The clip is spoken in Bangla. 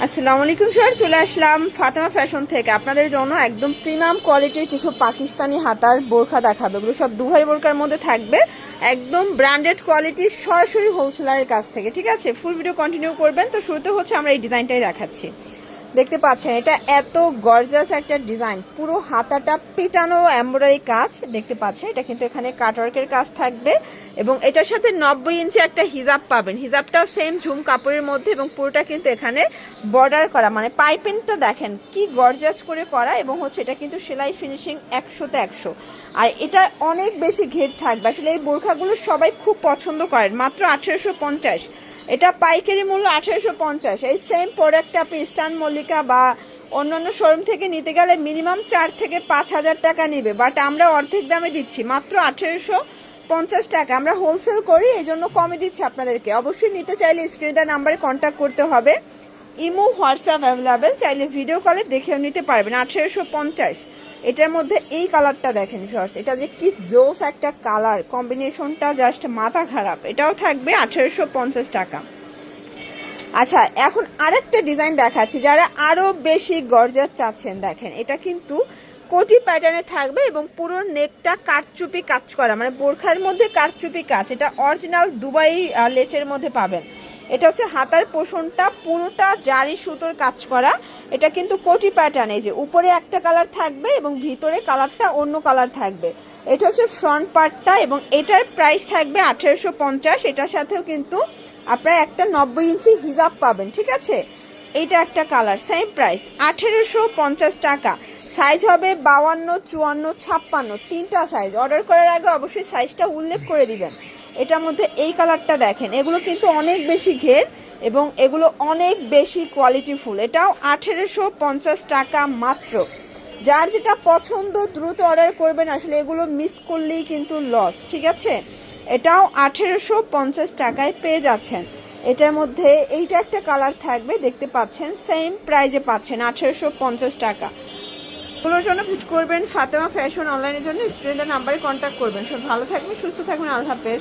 আসসালামু আলাইকুম স্যার, চলে আসলাম ফাতেমা ফ্যাশন থেকে আপনাদের জন্য একদম প্রিমিয়াম কোয়ালিটির কিছু পাকিস্তানি হাতার বোরখা দেখাবে। এগুলো সব দুভাই বোরকার মধ্যে থাকবে, একদম ব্র্যান্ডেড কোয়ালিটির, সরাসরি হোলসেলারের কাছ থেকে। ঠিক আছে, ফুল ভিডিও কন্টিনিউ করবেন। তো শুরুতে হচ্ছে আমরা এই ডিজাইনটাই দেখাচ্ছি। দেখতে পাচ্ছেন এটা এত গর্জাস একটা ডিজাইন, পুরো হাতাটা পিটানো এমব্রয়ডারি কাজ দেখতে পাচ্ছেন। এটা কিন্তু এখানে কাটওয়ার্কের কাজ থাকবে এবং এটার সাথে 90 ইঞ্চি একটা হিজাব পাবেন। হিজাবটাও সেম ঝুম কাপড়ের মধ্যে এবং পুরোটা কিন্তু এখানে বর্ডার করা, মানে পাইপিংটা দেখেন কি গর্জাস করে করা। এবং হচ্ছে এটা কিন্তু সেলাই ফিনিশিং 100তে 100। আর এটা অনেক বেশি ঘের থাকবে। আসলে এই বোরখাগুলো সবাই খুব পছন্দ করেন। মাত্র 1850, এটা পাইকারি মূল্য 1850। এই সেম প্রোডাক্টটা আপনি ইস্টার্ন মল্লিকা বা অন্যান্য শোরুম থেকে নিতে গেলে মিনিমাম 4 থেকে 5,000 টাকা নেবে, বাট আমরা অর্ধেক দামে দিচ্ছি মাত্র 1850 টাকা। আমরা হোলসেল করি, এই জন্য কমে দিচ্ছি আপনাদেরকে। অবশ্যই নিতে চাইলে স্ক্রিনে দেওয়া নাম্বারে কন্ট্যাক্ট করতে হবে। ইমো হোয়াটসঅ্যাপ অ্যাভেলেবেল, চাইলে ভিডিও কলে দেখেও নিতে পারবেন। 1850। এটার মধ্যে এই কালারটা দেখেন শর্টস, এটা যে কি জোস একটা কালার কম্বিনেশনটা, জাস্ট মাথা খারাপ। এটাও থাকবে 1850 টাকা। আচ্ছা, এখন আরেকটা ডিজাইন দেখাচ্ছি যারা আরো বেশি গর্জাস চাচ্ছেন। দেখেন এটা কিন্তু কোটি প্যাটার্নে থাকবে এবং পুরো নেকটা কারচুপি কাজ করা, মানে বোরখার মধ্যে কারচুপি কাজ। এটা অরিজিনাল দুবাই লেসের মধ্যে পাবেন। এটা হচ্ছে হাতার পোষণটা পুরোটা জারি সুতোর কাজ করা। এটা কিন্তু কোটি প্যাটার্ন, এই যে উপরে একটা কালার থাকবে এবং ভিতরে কালারটা অন্য কালার থাকবে। এটা হচ্ছে ফ্রন্ট পার্টটা এবং এটার প্রাইস থাকবে 1850। এটার সাথেও কিন্তু আপনারা একটা 90 ইঞ্চি হিজাব পাবেন। ঠিক আছে, এইটা একটা কালার, সেম প্রাইস 1850 টাকা। সাইজ হবে 52, 54, 56, তিনটা সাইজ। অর্ডার করার আগে অবশ্যই সাইজটা উল্লেখ করে দিবেন। এটার মধ্যে এই কালারটা দেখেন, এগুলো কিন্তু অনেক বেশি ঘের এবং এগুলো অনেক বেশি কোয়ালিটিফুল। এটাও 1850 টাকা মাত্র। যার যেটা পছন্দ দ্রুত অর্ডার করবেন, আসলে এগুলো মিস করলেই কিন্তু লস। ঠিক আছে, এটাও 1850 টাকায় পেয়ে যাচ্ছেন। এটার মধ্যে এইটা একটা কালার থাকবে, দেখতে পাচ্ছেন সেম প্রাইজে পাচ্ছেন 1850 টাকা। এগুলোর জন্য ভিজিট করবেন ফাতেমা ফ্যাশন অনলাইনের জন্য স্ক্রিনের নাম্বারে কন্ট্যাক্ট করবেন। সব ভালো থাকবেন, সুস্থ থাকবেন, আল্লাহ হাফেজ।